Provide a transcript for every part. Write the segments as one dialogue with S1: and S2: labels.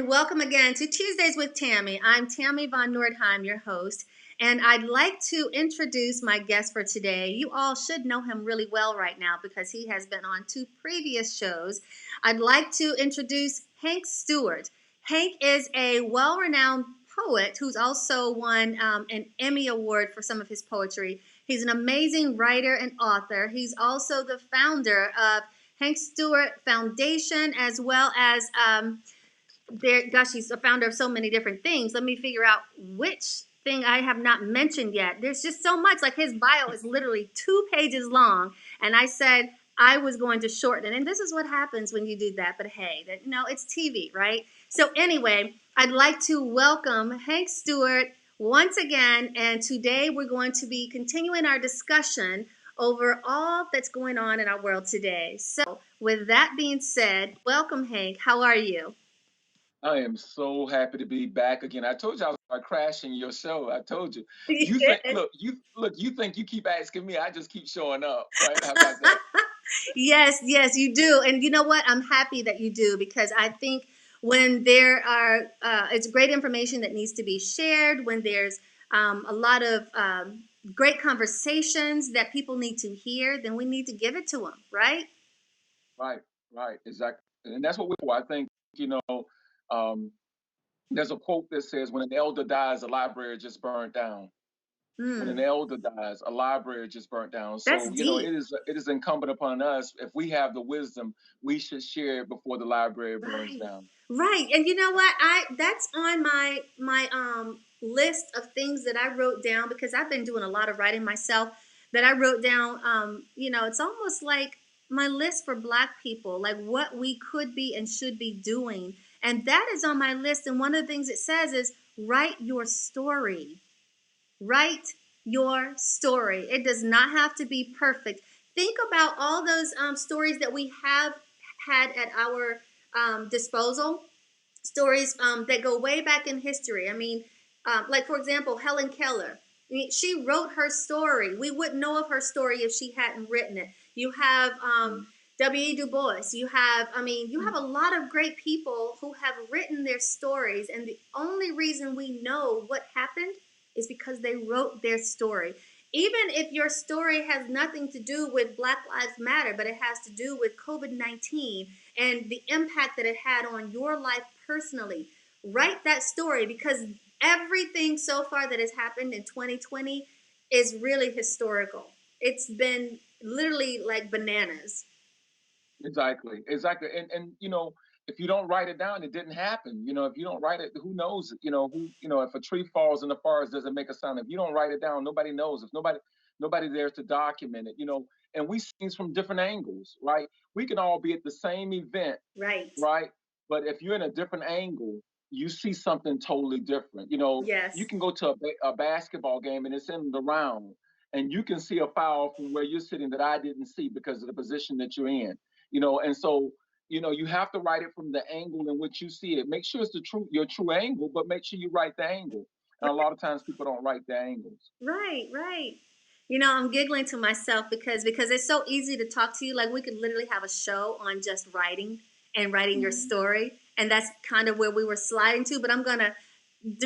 S1: welcome again to Tuesdays with Tammy. I'm Tammy von Nordheim, your host, and I'd like to introduce my guest for today. You all should know him really well right now because he has been on two previous shows. I'd like to introduce Hank Stewart. Hank is a well-renowned poet who's also won an Emmy Award for some of his poetry. He's an amazing writer and author. He's also the founder of Hank Stewart Foundation, as well as he's a founder of so many different things. Let me figure out which thing I have not mentioned yet. There's just so much. Like, his bio is literally 2 pages long, and I said I was going to shorten it. And this is what happens when you do that. But hey, it's TV, right? So anyway, I'd like to welcome Hank Stewart once again, and today we're going to be continuing our discussion over all that's going on in our world today. So with that being said, welcome, Hank. How are you?
S2: I am so happy to be back again. I told you I was crashing your show. I told you. You think,
S1: Yes.
S2: you think you keep asking me, I just keep showing up, right? How about that?
S1: Yes, yes, you do. And you know what? I'm happy that you do because I think when there are, it's great information that needs to be shared, when there's a lot of great conversations that people need to hear, then we need to give it to them, right?
S2: Right, right, exactly. And that's what we for. I think, you know, um, there's a quote that says, when an elder dies, a library just burned down. When an
S1: Hmm,
S2: elder dies, a library just burnt down.
S1: that's
S2: So,
S1: deep.
S2: it is incumbent upon us, if we have the wisdom, we should share it before the library burns
S1: Right.
S2: down.
S1: Right. And you know what? I That's on my list of things that I wrote down because I've been doing a lot of writing myself that I wrote down it's almost like my list for black people, like what we could be and should be doing. And that is on my list, and one of the things it says is write your story. Write your story. It does not have to be perfect. Think about all those stories that we have had at our disposal, stories that go way back in history. I mean, like, for example, Helen Keller. I mean, she wrote her story. We wouldn't know of her story if she hadn't written it. You have W.E. Du Bois. You have a lot of great people who have written their stories, and the only reason we know what happened is because they wrote their story. Even if your story has nothing to do with Black Lives Matter, but it has to do with COVID-19 and the impact that it had on your life personally, write that story because everything so far that has happened in 2020 is really historical. It's been literally like bananas.
S2: Exactly, exactly. And if you don't write it down, it didn't happen. If you don't write it, who knows? If a tree falls in the forest, doesn't make a sound. If you don't write it down, nobody knows. If nobody there to document it. And we see things from different angles, right? We can all be at the same event,
S1: Right.
S2: right? But if you're in a different angle, you see something totally different. You
S1: Yes.
S2: can go to a basketball game and it's in the round, and you can see a foul from where you're sitting that I didn't see because of the position that you're in. And so you have to write it from the angle in which you see it. Make sure it's your true angle, but make sure you write the angle. And a lot of times people don't write the angles.
S1: Right, right. I'm giggling to myself because it's so easy to talk to you. Like, we could literally have a show on just writing and writing your
S2: Mhm.
S1: story, and that's kind of where we were sliding to. But I'm gonna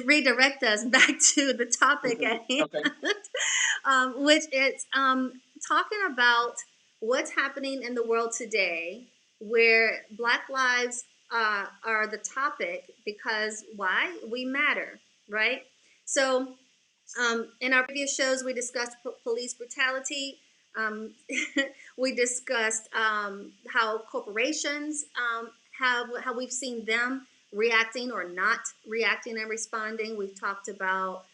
S1: redirect us back to the topic
S2: Okay.
S1: at hand,
S2: Okay.
S1: which is talking about what's happening in the world today, where Black lives are the topic because why? We matter, right? So in our previous shows, we discussed police brutality. Um, we discussed how corporations have how we've seen them reacting or not reacting and responding. We've talked about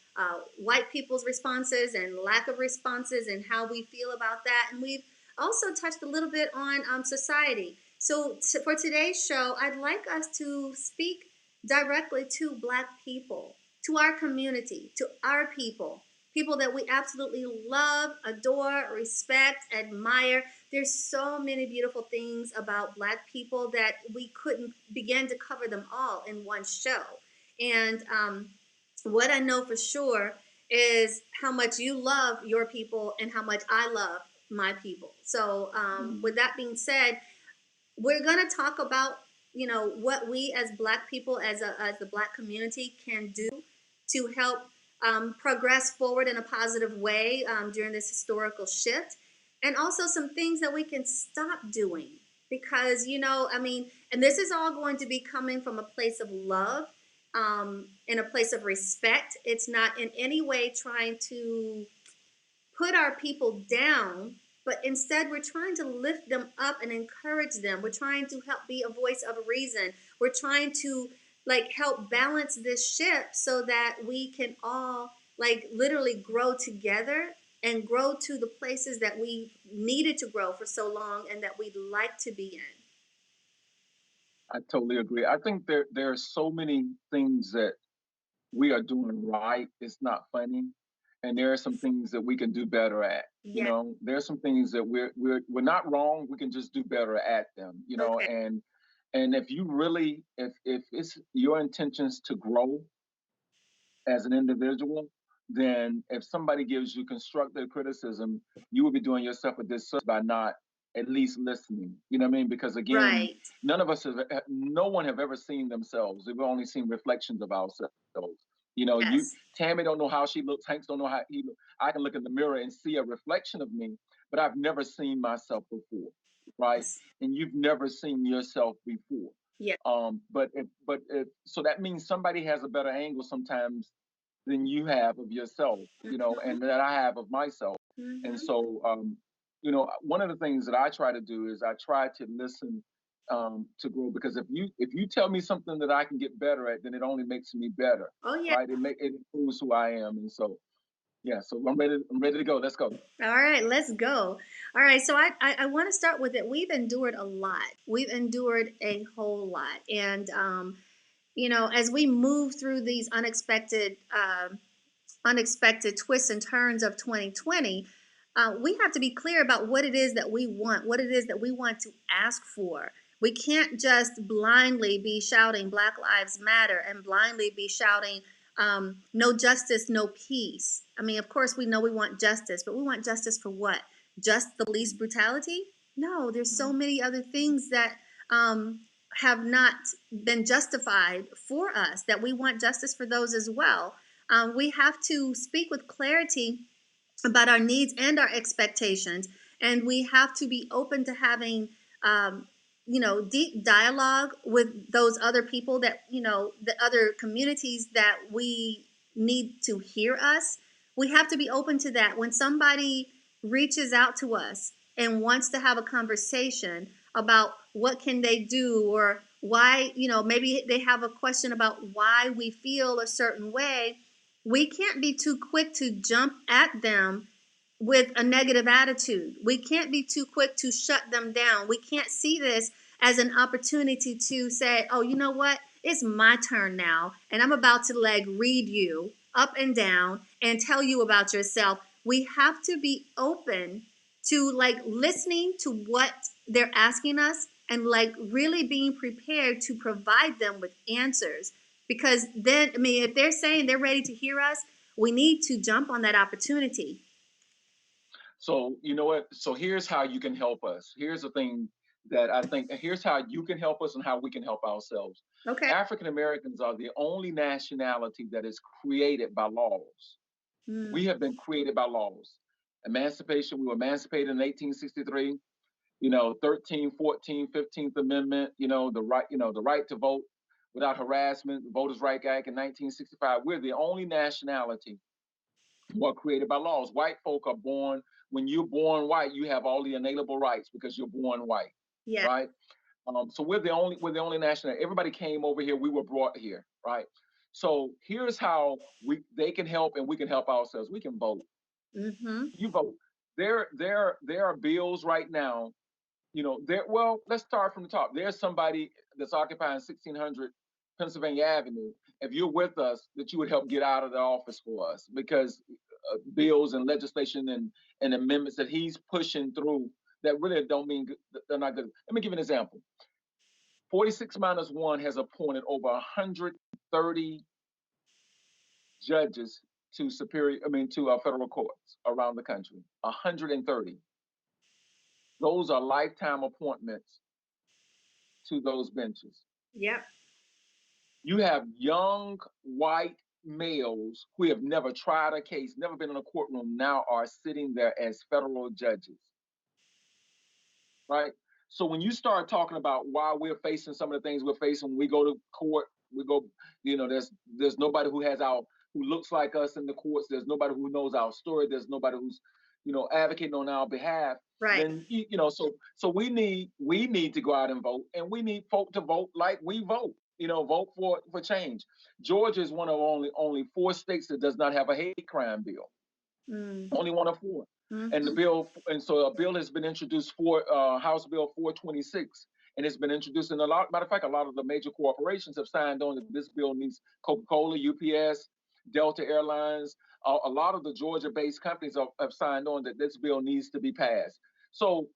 S1: white people's responses and lack of responses and how we feel about that. And we've also touched a little bit on society. So for today's show, I'd like us to speak directly to Black people, to our community, to our people, people that we absolutely love, adore, respect, admire. There's so many beautiful things about Black people that we couldn't begin to cover them all in one show. And what I know for sure is how much you love your people and how much I love my people. So, with
S2: Mhm.
S1: that being said, we're going to talk about what we as Black people, as the Black community, can do to help progress forward in a positive way during this historical shift, and also some things that we can stop doing. Because, I mean, and this is all going to be coming from a place of love, in a place of respect. It's not in any way trying to put our people down, but instead we're trying to lift them up and encourage them. We're trying to help be a voice of reason. We're trying to like help balance this ship so that we can all like literally grow together and grow to the places that we needed to grow for so long and that we'd like to be in.
S2: I totally agree. I think there are so many things that we are doing right. It's not funny, and there are some things that we can do better at.
S1: Yeah.
S2: There are some things that we're not wrong. We can just do better at them.
S1: Okay.
S2: And if you really, if it's your intentions to grow as an individual, then if somebody gives you constructive criticism, you will be doing yourself a disservice by not at least listening. You know what I mean? Because again,
S1: Right.
S2: none of us have, no one have ever seen themselves. We've only seen reflections of ourselves. You
S1: Yes.
S2: Tammy don't know how she looks. Hanks don't know how he looks. I can look in the mirror and see a reflection of me, but I've never seen myself before, right?
S1: Yes.
S2: And you've never seen yourself before.
S1: Yeah.
S2: So that means somebody has a better angle sometimes than you have of yourself,
S1: Hmm.
S2: and that I have of myself. And
S1: Hmm.
S2: so, one of the things that I try to do is I try to listen to grow, because if you tell me something that I can get better at, then it only makes me better,
S1: Oh yeah.
S2: right? It improves who I am, and so yeah. So I'm ready to go. Let's go.
S1: All right, let's go. All right, so I want to start with it. We've endured a lot. We've endured a whole lot, and as we move through these unexpected twists and turns of 2020, we have to be clear about what it is that we want, what it is that we want to ask for. We can't just blindly be shouting Black Lives Matter and blindly be shouting no justice, no peace. I mean, of course, we know we want justice, but we want justice for what? Just the police brutality? No, there's so many other things that um, have not been justified for us that we want justice for those as well. We have to speak with clarity about our needs and our expectations, and we have to be open to having deep dialogue with those other people, that the other communities that we need to hear us. We have to be open to that. When somebody reaches out to us and wants to have a conversation about what can they do, or why, maybe they have a question about why we feel a certain way, we can't be too quick to jump at them with a negative attitude. We can't be too quick to shut them down. We can't see this as an opportunity to say, oh, you know what? It's my turn now, and I'm about to like read you up and down and tell you about yourself. We have to be open to like listening to what they're asking us, and like really being prepared to provide them with answers. Because then, I mean, if they're saying they're ready to hear us, we need to jump on that opportunity.
S2: So you know what? So here's how you can help us. Here's the thing that I think. Here's how you can help us and how we can help ourselves.
S1: Okay.
S2: African Americans are the only nationality that is created by laws.
S1: Mm,
S2: We have been created by laws. Emancipation, we were emancipated in 1863. 13, 14, 15th Amendment, the right to vote without harassment, the Voters' Right Act in 1965. We're the only nationality who are created by laws. White folk are born, when you're born white, you have all the inalienable rights because you're born white,
S1: yeah.
S2: right? So we're the only national. Everybody came over here. We were brought here, right? So here's how they can help and we can help ourselves. We can vote.
S1: Mm-hmm.
S2: You vote. There are bills right now. There. Well, let's start from the top. There's somebody that's occupying 1600 Pennsylvania Avenue. If you're with us, that you would help get out of the office for us, because bills and legislation and amendments that he's pushing through that really don't mean good, they're not good. Let me give you an example. 46 minus one has appointed over 130 judges to federal courts around the country. 130. Those are lifetime appointments to those benches.
S1: Yep.
S2: You have young white males who have never tried a case, never been in a courtroom, now are sitting there as federal judges, right? So when you start talking about why we're facing some of the things we're facing when we go to court, we go, there's nobody who has our who looks like us in the courts. There's nobody who knows our story. There's nobody who's, advocating on our behalf.
S1: Right.
S2: Then so we need to go out and vote, and we need folk to vote like we vote. Vote for change. Georgia is one of only four states that does not have a hate crime bill.
S1: Mm.
S2: Only one of four. And the
S1: Hmm.
S2: bill, and so a bill has been introduced for House Bill 426, and it's been introduced in a lot. Matter of fact, a lot of the major corporations have signed on that this bill needs. Coca-Cola, UPS, Delta Airlines, a lot of the Georgia-based companies have signed on that this bill needs to be passed. So,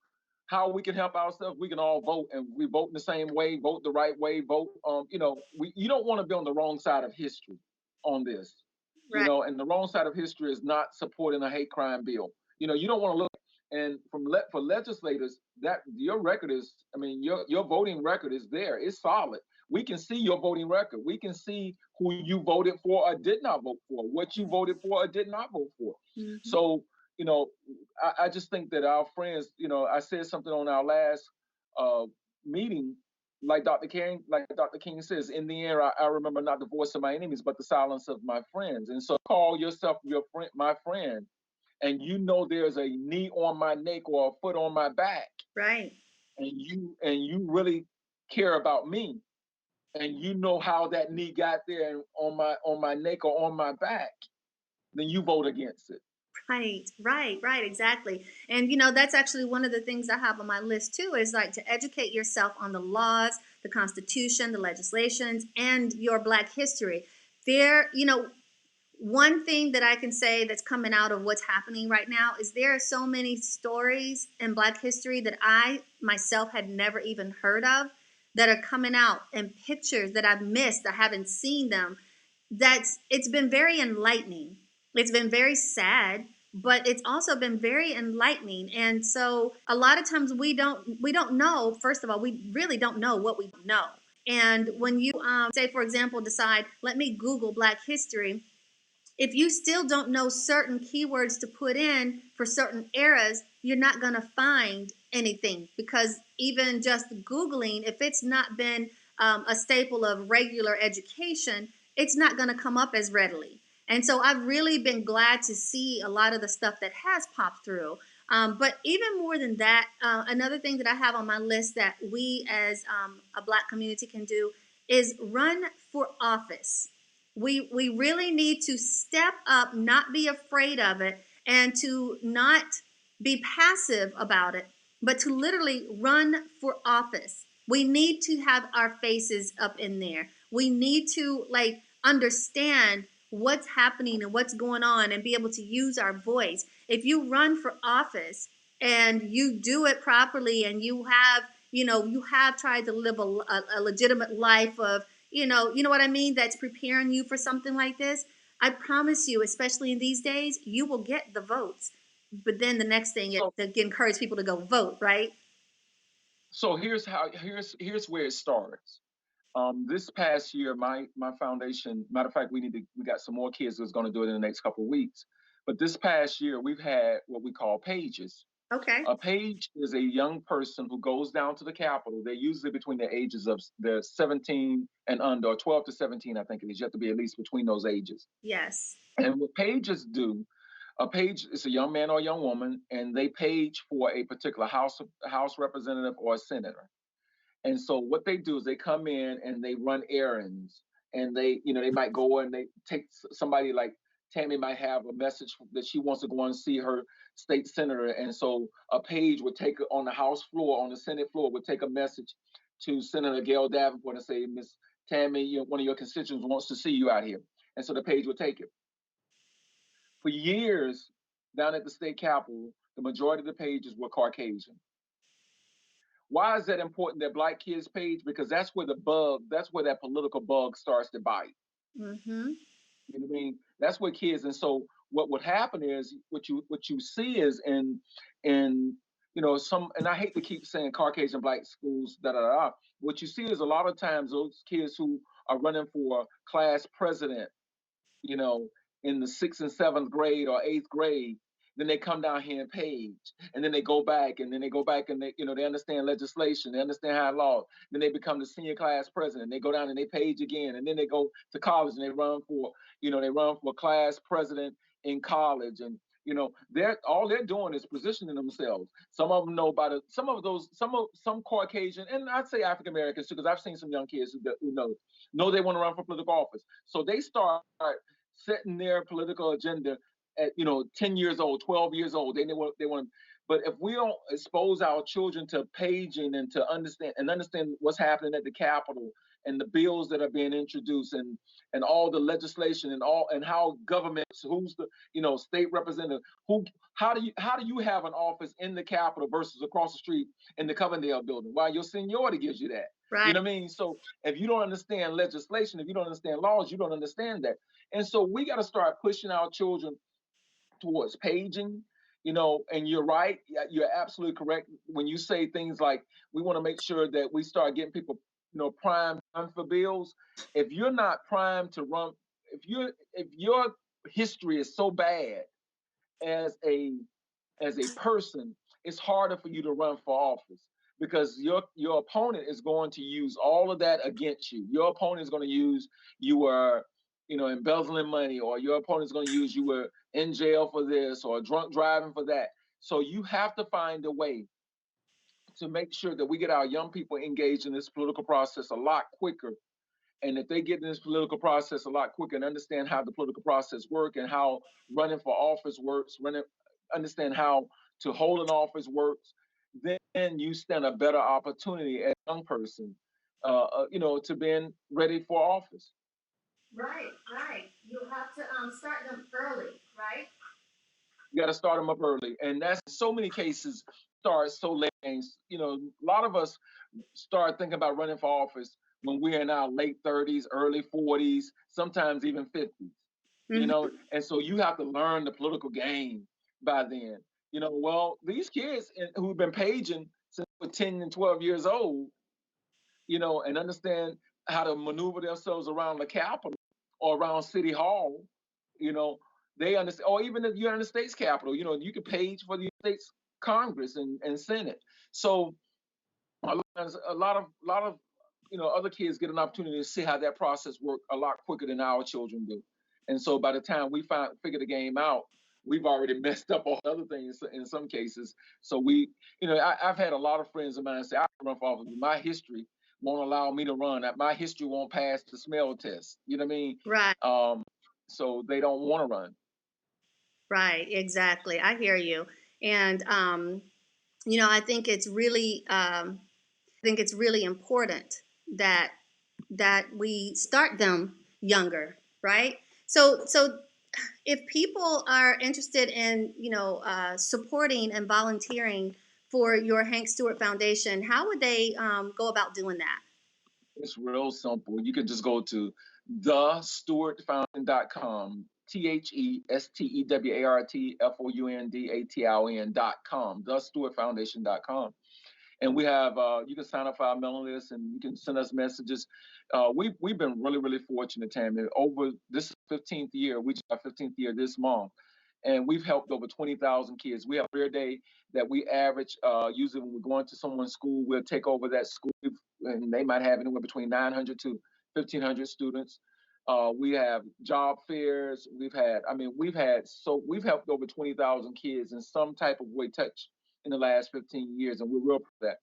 S2: how we can help ourselves? We can all vote, and we vote in the same way, vote the right way, vote. You don't want to be on the wrong side of history on this.
S1: Right.
S2: And the wrong side of history is not supporting a hate crime bill. You don't want to look, and for legislators, that your record is, I mean, your voting record is there. It's solid. We can see your voting record. We can see who you voted for or did not vote for, what you voted for or did not vote for.
S1: Hmm.
S2: So, you know, I just think that our friends, I said something on our last uh, meeting, like Dr. King says, in the end, I remember not the voice of my enemies, but the silence of my friends. And so call yourself your friend, my friend, and there's a knee on my neck or a foot on my back,
S1: Right.
S2: and you really care about me, and you know how that knee got there and on my neck or on my back, then you vote against it.
S1: Right, right, right, exactly. And that's actually one of the things I have on my list too is like to educate yourself on the laws, the Constitution, the legislations, and your Black history. One thing that I can say that's coming out of what's happening right now is there are so many stories in Black history that I myself had never even heard of that are coming out, and pictures that I've missed, I haven't seen them. It's been very enlightening. It's been very sad, but it's also been very enlightening. And so a lot of times we don't know. First of all, we really don't know what we don't know. And when you say, for example, decide, let me Google Black history, if you still don't know certain keywords to put in for certain eras, you're not going to find anything, because even just Googling, if it's not been a staple of regular education, it's not going to come up as readily. And so I've really been glad to see a lot of the stuff that has popped through. But even more than that, another thing that I have on my list that we as a Black community can do is run for office. We really need to step up, not be afraid of it, and to not be passive about it, but to literally run for office. We need to have our faces up in there. We need to like understand what's happening and what's going on and be able to use our voice. If you run for office and you do it properly, and you have tried to live a legitimate life of, you know what I mean, that's preparing you for something like this, I promise you, especially in these days, you will get the votes. But then the next thing is
S2: So
S1: to encourage people to go vote, right?
S2: so here's where it starts. This past year, my foundation. Matter of fact, we got some more kids that's going to do it in the next couple of weeks. But this past year, we've had what we call pages.
S1: Okay.
S2: A page is a young person who goes down to the Capitol. They're usually between the ages of they're 17 and under, or 12 to 17, I think it is. You have to be at least between those ages.
S1: Yes.
S2: And what pages do, a page is a young man or a young woman, and they page for a particular house representative or a senator. And so what they do is they come in and they run errands, and they might go and they take somebody like Tammy might have a message that she wants to go and see her state senator. And so a page would take on the House floor, on the Senate floor, would take a message to Senator Gail Davenport and say, Miss Tammy, one of your constituents wants to see you out here. And so the page would take it. For years, down at the state capitol, the majority of the pages were Caucasian. Why is that important that Black kids page? Because that's where that political bug starts to bite.
S1: Mm-hmm.
S2: You know what I mean? That's where kids, and so what would happen is what you see is in some, and I hate to keep saying Caucasian black schools, da da da. What you see is a lot of times those kids who are running for class president, you know, in the sixth and seventh grade or eighth grade, then they come down here and page, and then they go back, and then they go back, and they understand legislation, they understand how law. Then they become the senior class president. They go down and they page again, and then they go to college and they run for class president in college, and they're all they're doing is positioning themselves. Some of them know about it. Some Caucasian, and I'd say African Americans too, because I've seen some young kids who know they want to run for political office. So they start setting their political agenda at 10 years old, 12 years old. They want. But if we don't expose our children to paging and to understand what's happening at the Capitol and the bills that are being introduced and all the legislation and how governments, who's the state representative, how do you have an office in the Capitol versus across the street in the Covendale building? Why, your seniority gives you that. You
S1: Right.
S2: know what I mean? So if you don't understand legislation, if you don't understand laws, you don't understand that. And so we got to start pushing our children towards paging. And you're right. You're absolutely correct when you say things like we want to make sure that we start getting people, primed for bills. If you're not primed to run, if your history is so bad as a person, it's harder for you to run for office because your opponent is going to use all of that against you. Your opponent is going to use you were, embezzling money, or your opponent is going to use you were in jail for this or drunk driving for that. So you have to find a way to make sure that we get our young people engaged in this political process a lot quicker, and if they get in this political process a lot quicker and understand how the political process works and how running for office works, understand how to hold an office works, then you stand a better opportunity as a young person, to being ready for office.
S1: Right, right. You have to start them early, right?
S2: You got to start them up early, and that's so many cases start so late. A lot of us start thinking about running for office when we're in our late 30s, early 40s, sometimes even 50s.
S1: Hmm.
S2: And so you have to learn the political game by then. Well, these kids who've been paging since they were 10 and 12 years old, and understand how to maneuver themselves around the Capitol or around City Hall, you know, they understand, or even if you're in the state's Capitol, you can page for the state's Congress and Senate. So a lot of other kids get an opportunity to see how that process works a lot quicker than our children do. And so by the time we figure the game out, we've already messed up all other things in some cases. So I've had a lot of friends of mine say I can run for office, but my history won't allow me to run. My history won't pass the smell test. You know what I mean?
S1: Right,
S2: Um, so they don't want to run.
S1: right. Exactly. I hear you. And I think it's really important that we start them younger, right? So if people are interested in supporting and volunteering for your Hank Stewart Foundation, how would they go about doing that?
S2: It's real simple. You can just go to thestewartfoundation.com, thestewartfoundation.com, thestewartfoundation.com. And we have you can sign up for our mailing list and you can send us messages. We've been really really fortunate, Tammy. Over this 15th year, we just our 15th year this month, and we've helped over 20,000 kids. We have a career day that we average. Usually, when we're going to someone's school, we'll take over that school, and they might have anywhere between 900 to 1,500 students. We have job fairs. We've helped over 20,000 kids in some type of way touch in the last 15 years, and we're real proud of that.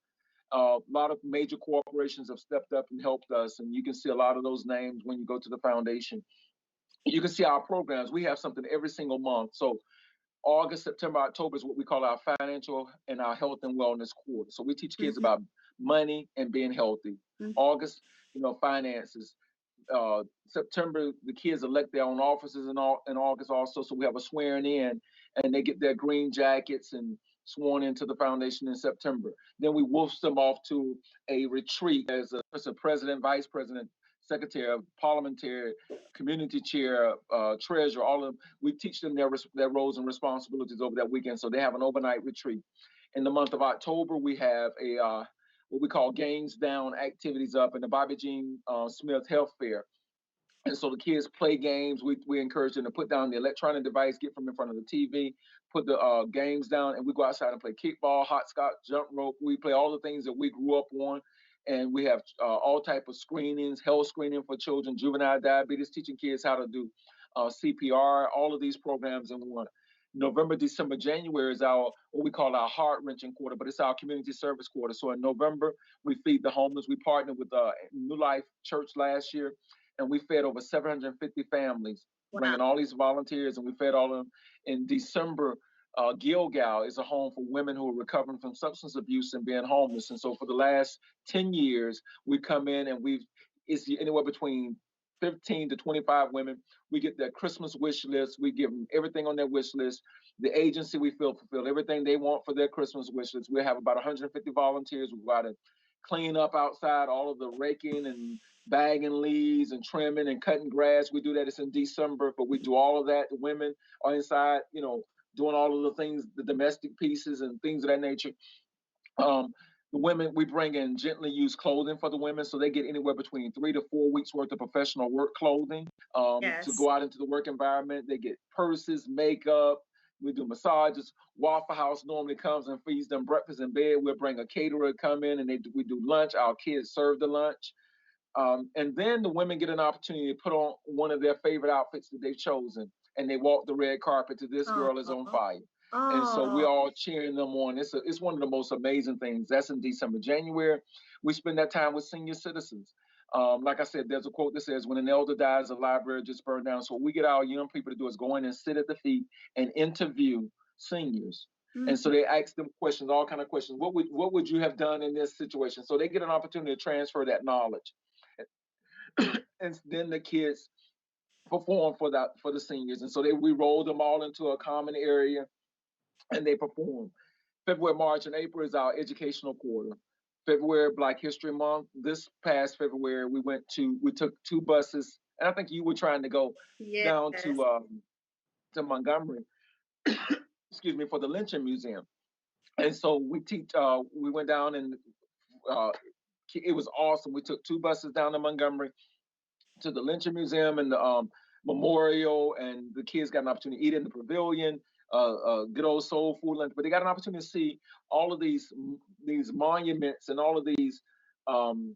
S2: A lot of major corporations have stepped up and helped us, and you can see a lot of those names when you go to the foundation. You can see our programs. We have something every single month. So August, September, October is what we call our financial and our health and wellness quarter. So we teach kids
S1: Hmm.
S2: about money and being healthy. August, finances. September, the kids elect their own officers in August also. So we have a swearing in, and they get their green jackets and sworn into the foundation in September. Then we wolf them off to a retreat as a president, vice president, secretary, parliamentary, community chair, treasurer, all of them. We teach them their roles and responsibilities over that weekend. So they have an overnight retreat. In the month of October, we have a what we call games down activities up in the Bobby Jean Smith Health Fair. And so the kids play games. We encourage them to put down the electronic device, get from in front of the TV, put the games down, and we go outside and play kickball, hopscotch, jump rope. We play all the things that we grew up on, and we have all type of screenings, health screening for children, juvenile diabetes, teaching kids how to do CPR. All of these programs in one. November, December, January is our what we call our heart wrenching quarter, but it's our community service quarter. So in November, we feed the homeless. We partnered with New Life Church last year, and we fed over 750 families,
S1: Wow.
S2: bringing all these volunteers, and we fed all of them. In December, Gilgal is a home for women who are recovering from substance abuse and being homeless. And so for the last 10 years, we come in and it's anywhere between 15 to 25 women. We get their Christmas wish list. We give them everything on their wish list. The agency we feel fulfill everything they want for their Christmas wish list. We have about 150 volunteers. We got to clean up outside, all of the raking and bagging leaves and trimming and cutting grass. We do that. It's in December, but we do all of that. The women are inside, doing all of the things, the domestic pieces and things of that nature. Um, the women, we bring in gently used clothing for the women, so they get anywhere between 3 to 4 weeks worth of professional work clothing to
S1: Yes.
S2: go out into the work environment. They get purses, makeup. We do massages. Waffle House normally comes and feeds them breakfast in bed. We'll bring a caterer to come in and we do lunch. Our kids serve the lunch. And then the women get an opportunity to put on one of their favorite outfits that they've chosen, and they walk the red carpet to "This
S1: Oh.
S2: Girl Is on Fire." And so we
S1: Oh.
S2: all cheering them on. It's one of the most amazing things. That's in December. January, we spend that time with senior citizens. Like I said, there's a quote that says, "When an elder dies, the library just burned down." So what we get our young people to do is go in and sit at the feet and interview seniors. And so
S1: Mhm.
S2: they ask them questions, all kind of questions. What would you have done in this situation? So they get an opportunity to transfer that knowledge. And then the kids perform for the seniors, and so we roll them all into a common area, and they perform. February, March, and April is our educational quarter. February, Black History Month. This past February, we took two buses, and I think you were trying to go down
S1: Yes.
S2: to Montgomery, excuse me, for the Lynching Museum. And so we went down and uh, it was awesome. We took two buses down to Montgomery to the Lynching Museum and the memorial, and the kids got an opportunity to eat in the pavilion, good old soul food lunch. But they got an opportunity to see all of these monuments and all of these um,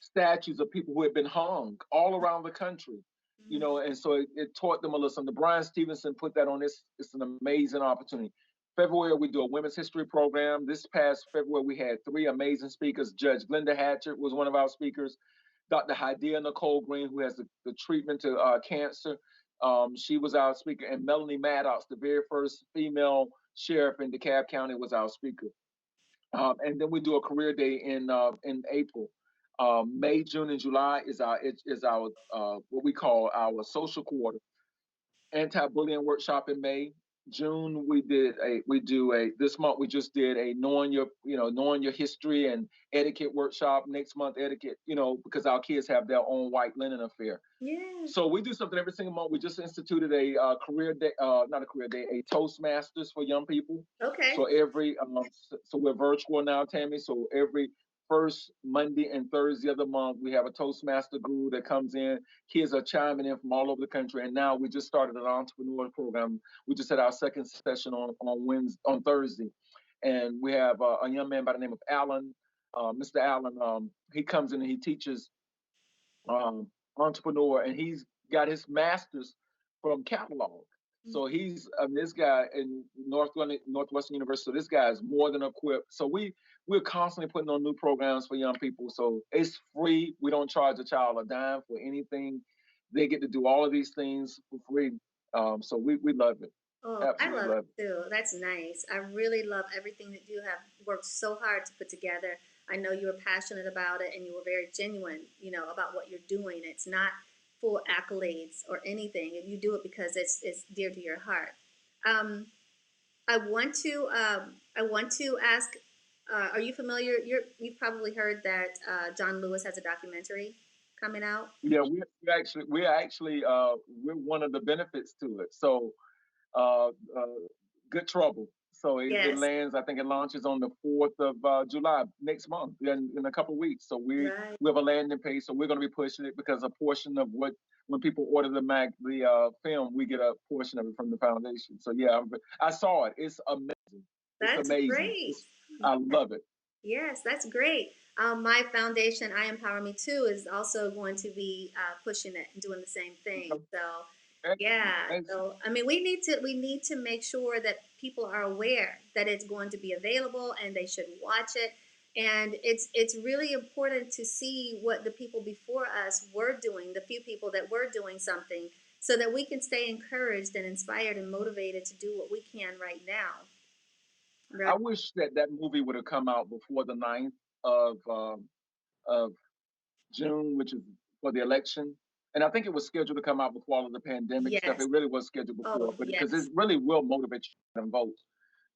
S2: statues of people who had been hung all around the country.
S1: Mhm.
S2: And so it taught them a lesson. The Brian Stevenson put that on this. It's an amazing opportunity. February, we do a women's history program. This past February, we had three amazing speakers. Judge Glenda Hatchett was one of our speakers. Dr. Hadiya Nicole Green, who has the treatment to cancer. She was our speaker. And Melanie Maddox, the very first female sheriff in DeKalb County, was our speaker. And then we do a career day in April. May, June, and July is our what we call our social quarter. Anti-bullying workshop in May. June we do a this month we just did a knowing your history and etiquette workshop. Next month etiquette, because our kids have their own white linen affair.
S1: Yeah.
S2: So we do something every single month. We just instituted a career day, not a career day, a Toastmasters for young people.
S1: Okay.
S2: So so we're virtual now, Tammy. So every first Monday and Thursday of the month, we have a Toastmaster guru that comes in. Kids are chiming in from all over the country, and now we just started an entrepreneur program. We just had our second session on Thursday, and we have a young man by the name of Alan. Mr. Allen, he comes in and he teaches entrepreneur, and he's got his master's from catalog. So
S1: Mhm.
S2: he's this guy in Northwestern University. So this guy is more than equipped. So we're constantly putting on new programs for young people. So it's free. We don't charge a child a dime for anything. They get to do all of these things for free. So we love it.
S1: Oh, I
S2: Absolutely
S1: love
S2: love
S1: it too. That's nice. I really love everything that you have worked so hard to put together. I know you were passionate about it and you were very genuine, about what you're doing. It's not for accolades or anything. You do it because it's dear to your heart. Um, I want to ask. Are you familiar? You've probably heard that John Lewis has a documentary coming out?
S2: Yeah, we're one of the benefits to it. So uh, uh, good trouble. So it
S1: Yes,
S2: lands. I think it launches on the 4th of July next month, in a couple of weeks. So
S1: right.
S2: we have a landing page. So we're going to be pushing it because a portion of what when people order the film, we get a portion of it from the foundation. So yeah, I saw it. It's amazing. It's
S1: That's
S2: amazing.
S1: great.
S2: I love it.
S1: Yes, that's great. My foundation, I Empower Me Too, is also going to be pushing it and doing the same thing.
S2: Okay.
S1: So,
S2: Excellent.
S1: yeah.
S2: Excellent.
S1: So, I mean, we need to make sure that people are aware that it's going to be available and they should watch it. And it's really important to see what the people before us were doing, the few people that were doing something, so that we can stay encouraged and inspired and motivated to do what we can right now. Right?
S2: I wish that that movie would have come out before the 9th of June, which is for the election. And I think it was scheduled to come out before all of the pandemic stuff.
S1: Yes.
S2: It really was scheduled before,
S1: Oh,
S2: but because it
S1: yes.
S2: really will motivate you to vote.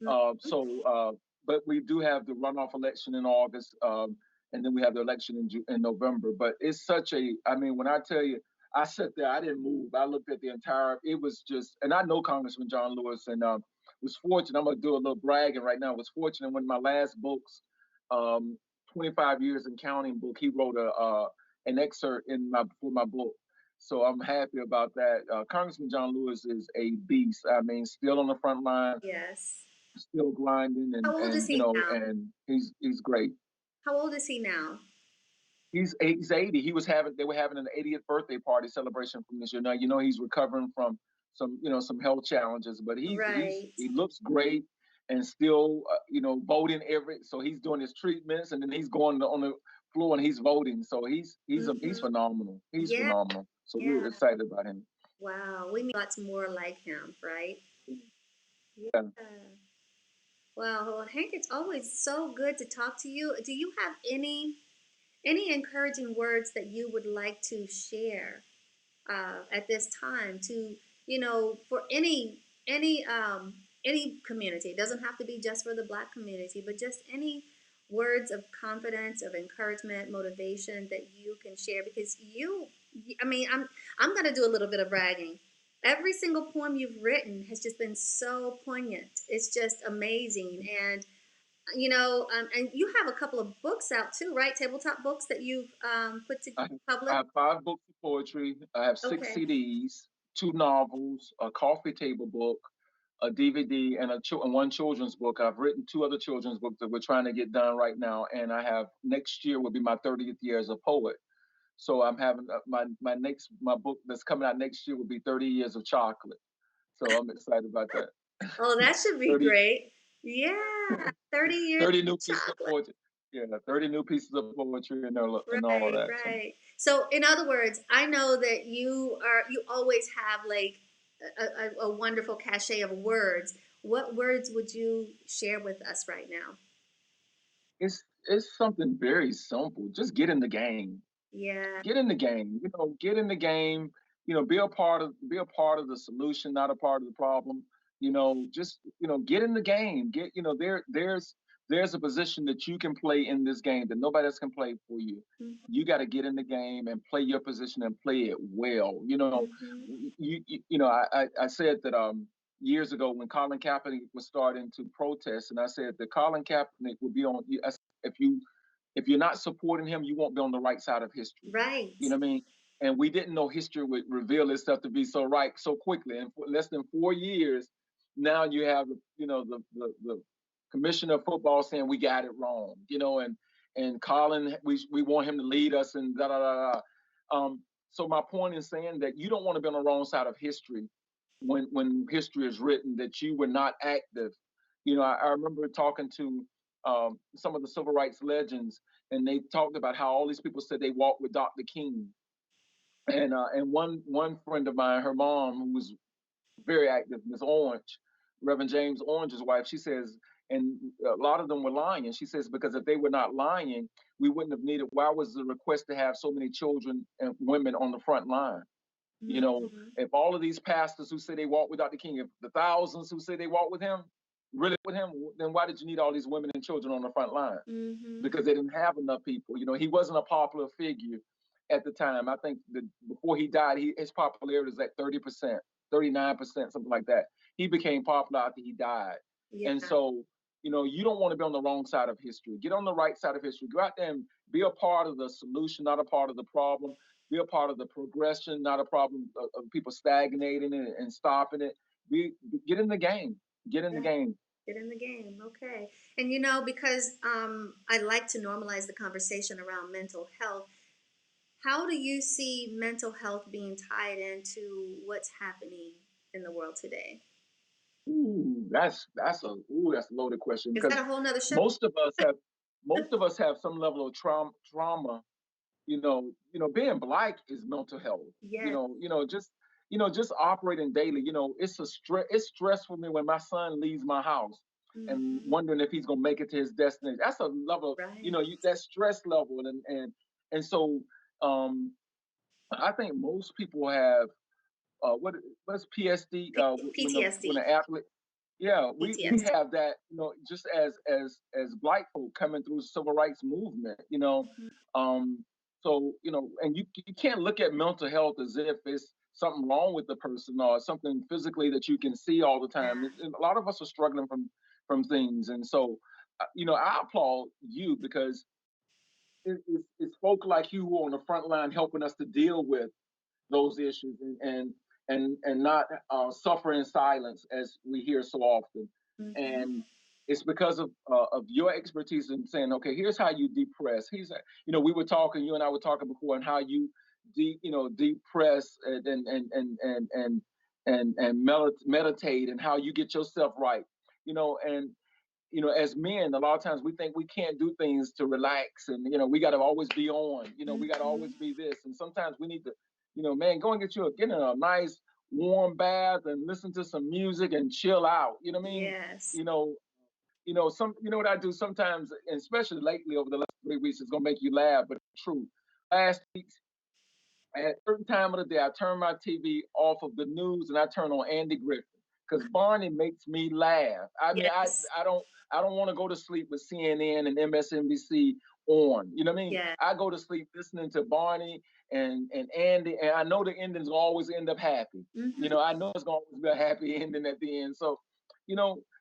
S2: Uh,
S1: Mhm.
S2: so, uh, but we do have the runoff election in August, and then we have the election in November. But it's such a, I mean, when I tell you, I sat there, I didn't move. I looked at the entire, it was just, and I know Congressman John Lewis, and was fortunate. I'm gonna do a little bragging right now. Was fortunate when my last books, um, 25 years in counting book, he wrote an excerpt in my for my book. So I'm happy about that. Congressman John Lewis is a beast. I mean, still on the front line,
S1: Yes.
S2: still grinding,
S1: How old is he now?
S2: and he's great.
S1: How old is he now?
S2: He's 80. They were having an 80th birthday party celebration from this year. Now he's recovering from some health challenges, but
S1: Right.
S2: he looks great and still voting so he's doing his treatments and then he's going on the floor and he's voting. So he's
S1: Hmm.
S2: phenomenal. He's
S1: Yeah.
S2: phenomenal. So we're
S1: Yeah.
S2: excited about him.
S1: Wow. We need lots more like him, right? Yeah.
S2: Yeah.
S1: Wow. Well, Hank, it's always so good to talk to you. Do you have any encouraging words that you would like to share at this time to for any community? It doesn't have to be just for the Black community, but just any words of confidence, of encouragement, motivation that you can share, because I mean, I'm going to do a little bit of bragging. Every single poem you've written has just been so poignant. It's just amazing. And and you have a couple of books out too, right? Tabletop books that you've put to
S2: I, I
S1: public.
S2: have 5 books of poetry. I have 6
S1: Okay.
S2: CDs, 2 novels, a coffee table book, a DVD, and one children's book. I've written 2 other children's books that we're trying to get done right now, and I have next year will be my 30th year as a poet. So I'm having my book that's coming out next year will be 30 years of chocolate. So I'm excited about that.
S1: Oh, that should be
S2: 30
S1: great. Yeah, 30 years
S2: 30
S1: of
S2: new pieces of
S1: chocolate.
S2: poetry. Yeah, 30 new pieces of poetry and all of
S1: Right,
S2: that. So
S1: right. So, in other words, I know that you always have like a wonderful cachet of words. What words would you share with us right now?
S2: it's something very simple. Just get in the game.
S1: Yeah.
S2: Get in the game. Get in the game. Be a part of the solution, not a part of the problem. Just get in the game. There's a position that you can play in this game that nobody else can play for you.
S1: Hmm.
S2: You got to get in the game and play your position and play it well.
S1: Hmm.
S2: I said that years ago when Colin Kaepernick was starting to protest, and I said that Colin Kaepernick would be on. If you're not supporting him, you won't be on the right side of history.
S1: Right.
S2: You know what I mean? And we didn't know history would reveal this stuff to be so right so quickly. And for less than 4 years, now you have the commissioner of football saying we got it wrong. And Colin, we want him to lead us and da da da da. So my point is saying that you don't want to be on the wrong side of history when history is written that you were not active. I remember talking to some of the civil rights legends, and they talked about how all these people said they walked with Dr. King, and one friend of mine, her mom, who was very active, Miss Orange, Reverend James Orange's wife, she says, and a lot of them were lying. She says because if they were not lying, we wouldn't have needed. Why was the request to have so many children and women on the front line? If all of these pastors who say they walk with Dr. King, if the thousands who say they walk with him, really with him, then why did you need all these women and children on the front line?
S1: Hmm.
S2: Because they didn't have enough people. He wasn't a popular figure. at the time. I think that before he died, his popularity was at 30%, 39%, something like that. He became popular after he died. And
S1: Yeah.
S2: so, you don't want to be on the wrong side of history. Get on the right side of history. Go out there and be a part of the solution, not a part of the problem. Be a part of the progression, not a problem of people stagnating it and stopping it. Get in the game. Get in the
S1: Yeah.
S2: game.
S1: Get in the game. Okay. And because I like to normalize the conversation around mental health, how do you see mental health being tied into what's happening in the world today?
S2: That's a loaded question
S1: Is that
S2: because
S1: a whole nother show?
S2: most of us have most of us have some level of trauma. Being black is mental health.
S1: Yes.
S2: Just operating daily. It's stressful for me when my son leaves my house and
S1: Hmm.
S2: wondering if he's gonna make it to his destination. That's a level,
S1: Right.
S2: that stress level, and so um, I think most people have what's PSD when
S1: PTSD.
S2: an athlete, yeah, we
S1: PTSD.
S2: have that, just as black folk coming through civil rights movement,
S1: Hmm.
S2: um, so and you can't look at mental health as if it's something wrong with the person or something physically that you can see all the time.
S1: Yeah.
S2: A lot of us are struggling from things, and so I applaud you because it's folk like you who are on the front line helping us to deal with those issues and not suffer in silence as we hear so often.
S1: Hmm.
S2: And it's because of your expertise in saying, okay, here's how you depress. We were talking, you and I were talking before, and how you depress and meditate, and how you get yourself right. And as men, a lot of times we think we can't do things to relax, and we got to always be on. We got to
S1: Hmm.
S2: always be this, and sometimes we need to, man, go and get in a nice warm bath and listen to some music and chill out. You know what I mean?
S1: Yes.
S2: You know, what I do sometimes, and especially lately over the last 3 weeks, it's gonna make you laugh, but it's true. Last week, at a certain time of the day, I turn my TV off of the news and I turn on Andy Griffin because Barney makes me laugh. I mean,
S1: Yes.
S2: I don't want to go to sleep with CNN and MSNBC on. You know what I mean?
S1: Yeah.
S2: I go to sleep listening to Barney and Andy, and I know the endings will always end up happy.
S1: Hmm.
S2: I know it's gonna always be a happy ending at the end. So,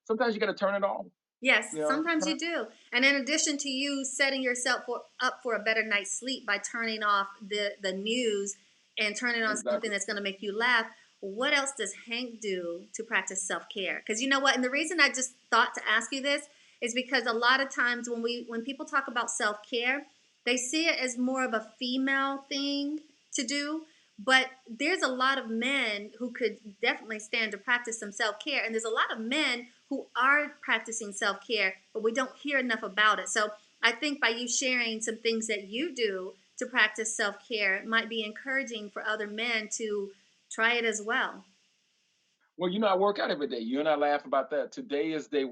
S2: sometimes you got to turn it off.
S1: Yes, sometimes
S2: Turn
S1: you do. And in addition to you setting yourself up for a better night's sleep by turning off the news and turning on something
S2: exactly.
S1: that's going to make you laugh, what else does Hank do to practice self-care? Because you know what? And the reason I just thought to ask you this is because a lot of times when people talk about self-care, they see it as more of a female thing to do. But there's a lot of men who could definitely stand to practice some self care. And there's a lot of men who are practicing self care, but we don't hear enough about it. So I think by you sharing some things that you do to practice self care, it might be encouraging for other men to try it as well.
S2: Well, I work out every day. You and I laugh about that. Today is day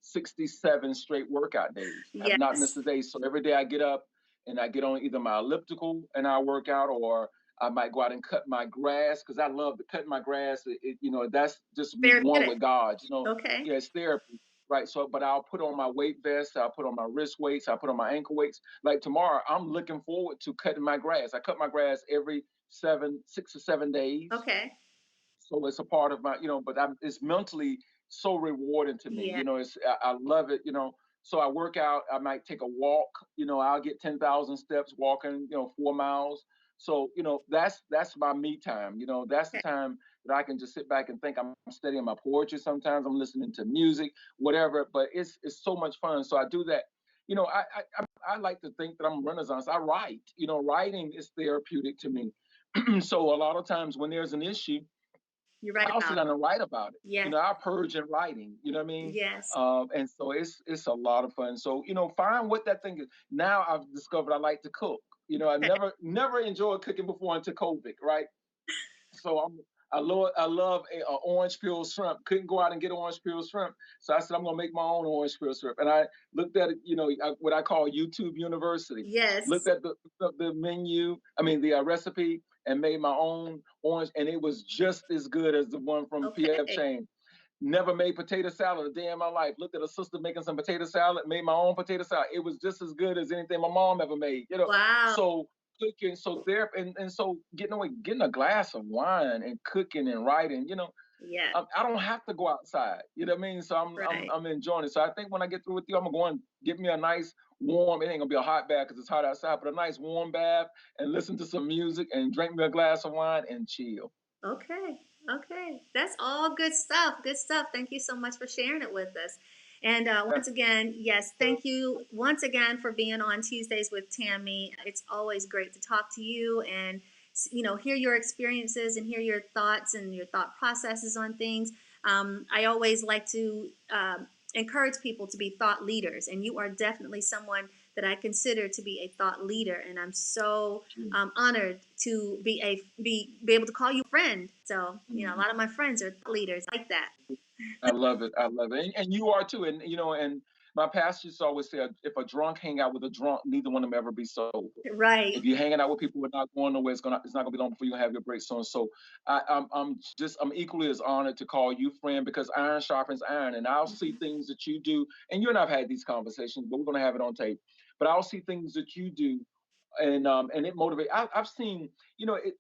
S2: 1,267 straight workout days. I've not missed
S1: Yes,
S2: a day. So every day I get up and I get on either my elliptical and I work out, or I might go out and cut my grass because I love to cut my grass. That's just me one
S1: therapeutic.
S2: with God.
S1: Okay.
S2: Yeah, it's therapy. Right. So, but I'll put on my weight vest, I'll put on my wrist weights, I'll put on my ankle weights. Like tomorrow, I'm looking forward to cutting my grass. I cut my grass every 6 or 7 days,
S1: Okay.
S2: so it's a part of my, but it's mentally so rewarding to me.
S1: Yeah.
S2: I love it. So I work out. I might take a walk. I'll get 10,000 steps walking. 4 miles. So that's my me time. That's the
S1: Okay.
S2: time that I can just sit back and think. I'm studying my poetry. Sometimes I'm listening to music, whatever. But it's so much fun. So I do that. I like to think that I'm a Renaissance. I write. Writing is therapeutic to me. So a lot of times when there's an issue,
S1: You're right
S2: I'll sit
S1: about it.
S2: down and write about it.
S1: Yes.
S2: I purge in writing. You know what I mean?
S1: Yes.
S2: And so it's a lot of fun. So find what that thing is. Now I've discovered I like to cook. I
S1: Okay.
S2: never enjoyed cooking before until COVID, right? So I love orange peel shrimp. Couldn't go out and get orange peel shrimp, so I said I'm gonna make my own orange peel shrimp. And I looked at it, what I call YouTube University. Looked
S1: Yes.
S2: at the menu, I mean the recipe, and made my own orange, and it was just as good as the one from PF
S1: Okay.
S2: Chang. Never made potato salad a day in my life. Looked at a sister making some potato salad, made my own potato salad. It was just as good as anything my mom ever made.
S1: Wow.
S2: So cooking, so there, and so getting a glass of wine and cooking and writing.
S1: Yeah.
S2: I don't have to go outside. You know what I mean? So
S1: Right.
S2: I'm enjoying it. So I think when I get through with you, I'm gonna go and get me a nice warm. It ain't gonna be a hot bath because it's hot outside, but a nice warm bath and listen to some music and drink me a glass of wine and chill.
S1: Okay. Okay. That's all good stuff. Good stuff. Thank you so much for sharing it with us. And
S2: Yeah.
S1: once again, yes, thank you once again for being on Tuesdays with Tammy. It's always great to talk to you and hear your experiences and hear your thoughts and your thought processes on things. I always like to encourage people to be thought leaders, and you are definitely someone that I consider to be a thought leader. And I'm so honored to be able to call you a friend. So a
S2: Mhm.
S1: lot of my friends are leaders like that.
S2: I love it. I love it. And you are too. And and my pastor used to always say, if a drunk hang out with a drunk, neither one of them ever be sober.
S1: Right.
S2: If you're hanging out with people who are not going nowhere, it's not gonna be long before you have your break. So I'm equally as honored to call you friend because iron sharpens iron, and I'll see
S1: Mhm.
S2: things that you do, and you and I've had these conversations, but we're gonna have it on tape. But I'll see things that you do and it motivates. I've seen,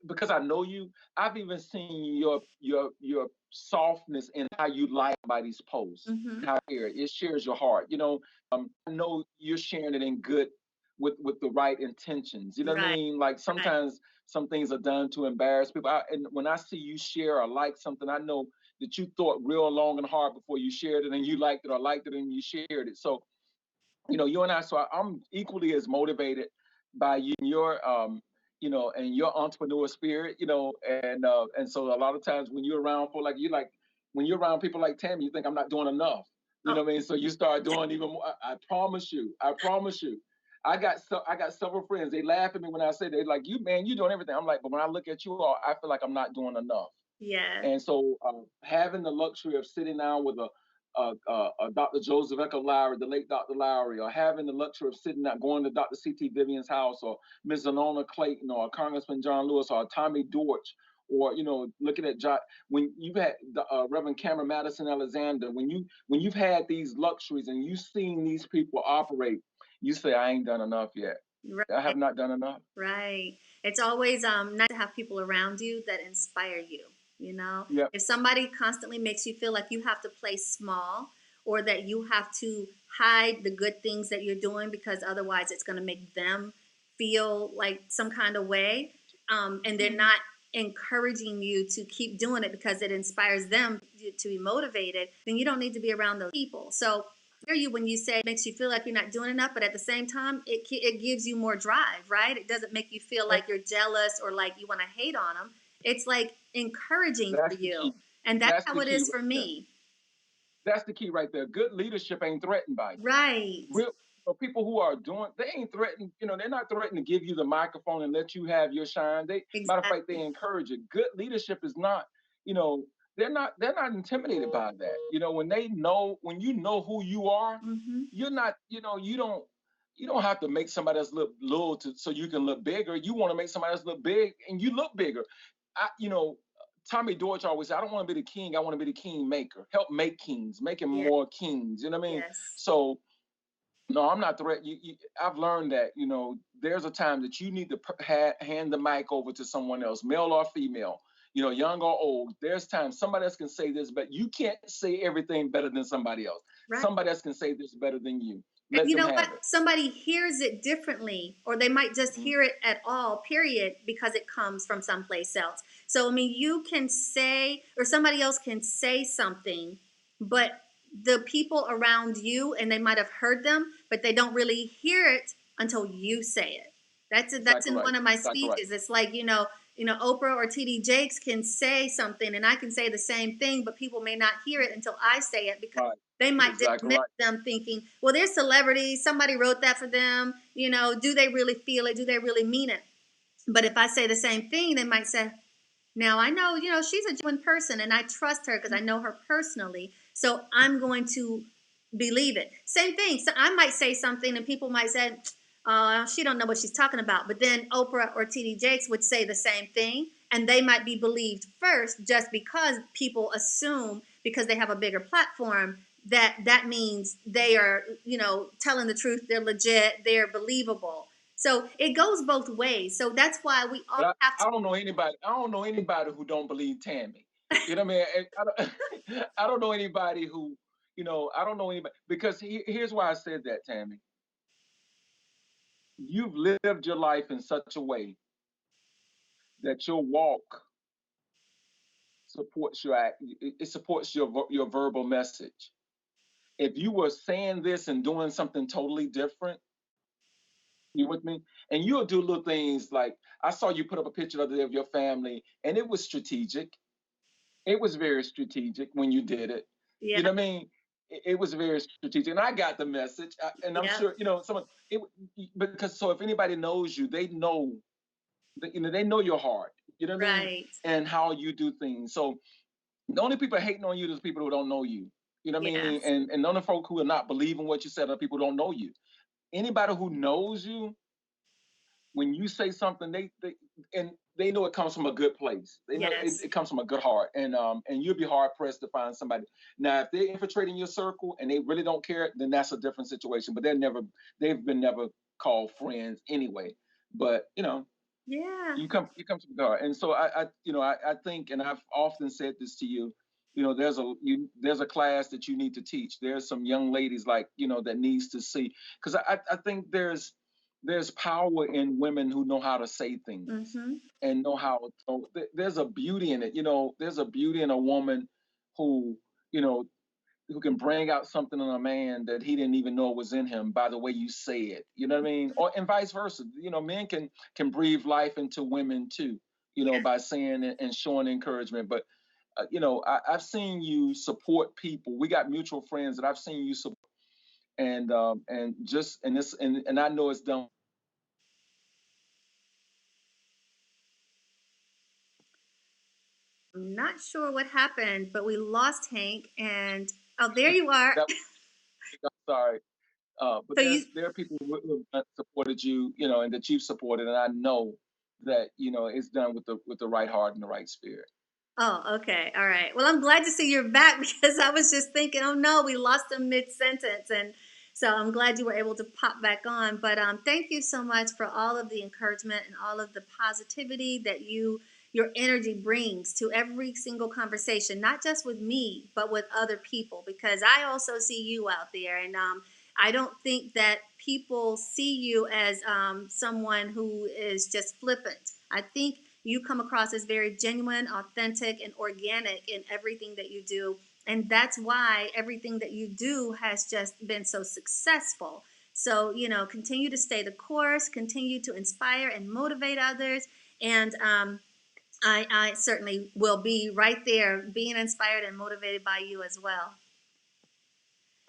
S2: because I know you. I've even seen your softness in how you like somebody's post.
S1: Mhm.
S2: How it shares your heart. I know you're sharing it in good with the right intentions. You know what I
S1: Right.
S2: mean? Like
S1: Right.
S2: sometimes some things are done to embarrass people. And when I see you share or like something, I know that you thought real long and hard before you shared it, and you liked it and you shared it. So you and I, so I'm equally as motivated by you and and your entrepreneur spirit, and so a lot of times when you're around for like when you're around people like Tammy, you think I'm not doing enough. You
S1: Oh,
S2: know what I mean? So you start doing even more. I promise you. I promise you. I got several friends. They laugh at me when I say they like you, man. You doing everything. I'm like, but when I look at you all, I feel like I'm not doing enough.
S1: yeah.
S2: And so having the luxury of sitting down with a Dr. Joseph Echo Lowry, the late Dr. Lowry, or having the luxury of sitting down, going to Dr. C.T. Vivian's house, or Ms. Zanona Clayton, or Congressman John Lewis, or Tommy Dortch, or looking at when you've had the, Reverend Cameron Madison Alexander, when you've had these luxuries and you've seen these people operate, you say, I ain't done enough yet. I
S1: Right.
S2: have not done enough.
S1: Right. It's always nice to have people around you that inspire you.
S2: Yep.
S1: If somebody constantly makes you feel like you have to play small or that you have to hide the good things that you're doing because otherwise it's going to make them feel like some kind of way, and they're
S2: Mhm.
S1: not encouraging you to keep doing it because it inspires them to be motivated, then you don't need to be around those people. So hear you when you say it makes you feel like you're not doing enough, but at the same time, it gives you more drive, right? It doesn't make you feel
S2: And
S1: like you're jealous or like you want to hate on them. It's like encouraging for
S2: that's the
S1: you,
S2: key.
S1: and that's
S2: That's
S1: how
S2: the
S1: it
S2: key
S1: is
S2: right
S1: for
S2: there.
S1: me.
S2: That's the key right there. Good leadership ain't threatened by you.
S1: Right.
S2: Real people who are doing, they ain't threatened. They're not threatened to give you the microphone and let you have your shine. Matter of fact, they
S1: Exactly.
S2: encourage it. Good leadership is not, you know, they're not intimidated by that. When you know who you are,
S1: Hmm.
S2: you're not, you don't have to make somebody else look little so you can look bigger. You want to make somebody else look big and you look bigger. I, you know, Tommy Deutsch always said, I don't want to be the king. I want to be the king maker. Help make kings, making
S1: Yeah.
S2: more kings. You know what I mean?
S1: Yes.
S2: So no, I'm not threat. I've learned that there's a time that you need to hand the mic over to someone else, male or female, young or old. There's times somebody else can say this, but you can't say everything better than somebody else.
S1: Right.
S2: Somebody else can say this better than you.
S1: And
S2: Let
S1: you
S2: them
S1: know what?
S2: have it.
S1: Somebody hears it differently, or they might just
S2: Mhm.
S1: hear it at all, period, because it comes from someplace else. So, I mean, you can say, or somebody else can say something, but the people around you, and they might have heard them, but they don't really hear it until you say it. That's
S2: Exactly
S1: in
S2: right.
S1: one of my
S2: Exactly right.
S1: speeches. It's like, Oprah or TD Jakes can say something, and I can say the same thing, but people may not hear it until I say it because
S2: Right.
S1: they might
S2: Exactly
S1: dismiss
S2: right.
S1: them thinking, well, they're celebrities. Somebody wrote that for them. Do they really feel it? Do they really mean it? But if I say the same thing, they might say, now I know, she's a genuine person and I trust her because I know her personally. So I'm going to believe it. Same thing. So I might say something and people might say, she don't know what she's talking about. But then Oprah or TD Jakes would say the same thing and they might be believed first just because people assume because they have a bigger platform, that means they are, telling the truth, they're legit, they're believable. So it goes both ways. So that's why we all
S2: But
S1: have
S2: I don't know anybody. I don't know anybody who don't believe Tammy. You know what I mean? I don't, I don't know anybody who, I don't know anybody because here's why I said that, Tammy. You've lived your life in such a way that your walk supports your act. It supports your verbal message. If you were saying this and doing something totally different, you with me? And you'll do little things like I saw you put up a picture the other day of your family, and it was strategic. It was very strategic when you did it.
S1: to. Yeah,
S2: You know what I mean? It was very strategic, and I got the message. And I'm
S1: yeah,
S2: sure someone it because so if anybody knows you, they know they know your heart. You know what I mean?
S1: right.
S2: And how you do things. So the only people hating on you is people who don't know you. You know what I mean?
S1: Yes,
S2: And the only folk who are not believing what you said are people who don't know you. Anybody who knows you, when you say something, they know it comes from a good place. They know it,
S1: yes,
S2: it comes from a good heart, and you'll be hard pressed to find somebody. Now, if they're infiltrating your circle and they really don't care, then that's a different situation. But they've been never called friends anyway. But
S1: yeah.
S2: you come from God, and so I think, and I've often said this to you. There's a class that you need to teach. There's some young ladies like that needs to see because I think there's power in women who know how to say things
S1: Mm-hmm.
S2: and know how. So there's a beauty in it. There's a beauty in a woman who you know who can bring out something in a man that he didn't even know was in him by the way you say it. You know what I mean? Or and vice versa. Men can breathe life into women too.
S1: Yeah.
S2: By saying and showing encouragement. But I've seen you support people. We got mutual friends that I've seen you support, and just and this and I know it's done.
S1: I'm not sure what happened, but we lost Hank. And oh, there you are.
S2: That I'm sorry. But
S1: So you,
S2: there are people who have supported you, and that you've supported, and I know that it's done with the right heart and the right spirit.
S1: oh, okay. All right. Well, I'm glad to see you're back because I was just thinking, oh no, we lost him mid sentence. And so I'm glad you were able to pop back on. But thank you so much for all of the encouragement and all of the positivity that your energy brings to every single conversation, not just with me, but with other people, because I also see you out there. And I don't think that people see you as someone who is just flippant. I think you come across as very genuine, authentic, and organic in everything that you do. And that's why everything that you do has just been so successful. So, continue to stay the course, continue to inspire and motivate others. And I certainly will be right there being inspired and motivated by you as well.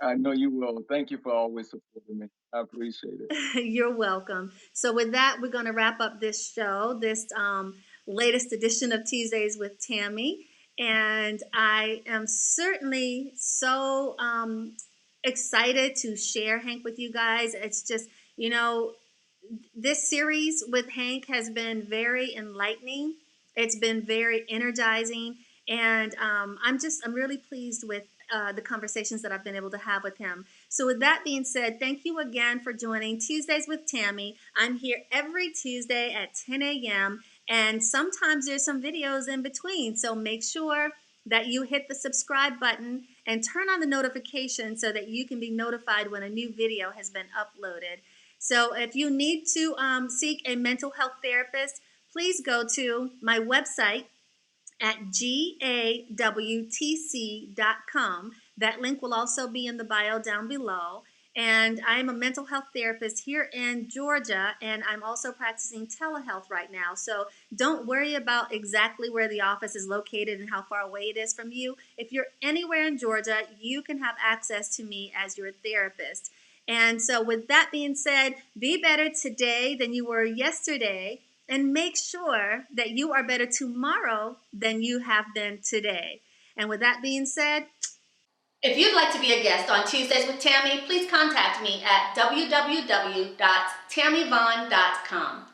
S2: I know you will. Thank you for always supporting me. I appreciate it.
S1: You're welcome. So, with that, we're going to wrap up this show, this latest edition of Tuesdays with Tammy. And I am certainly so excited to share Hank with you guys. It's just, you know, this series with Hank has been very enlightening. It's been very energizing, and I'm really pleased with the conversations that I've been able to have with him. So, with that being said, thank you again for joining Tuesdays with Tammy. I'm here every Tuesday at 10 a.m. and sometimes there's some videos in between. So make sure that you hit the subscribe button and turn on the notification so that you can be notified when a new video has been uploaded. So if you need to seek a mental health therapist, please go to my website at gawtc.com. That link will also be in the bio down below. And I'm a mental health therapist here in Georgia, and I'm also practicing telehealth right now. So don't worry about exactly where the office is located and how far away it is from you. If you're anywhere in Georgia, you can have access to me as your therapist. And so, with that being said, be better today than you were yesterday, and make sure that you are better tomorrow than you have been today. And with that being said, if you'd like to be a guest on Tuesdays with Tammy, please contact me at www.tammyvaughn.com.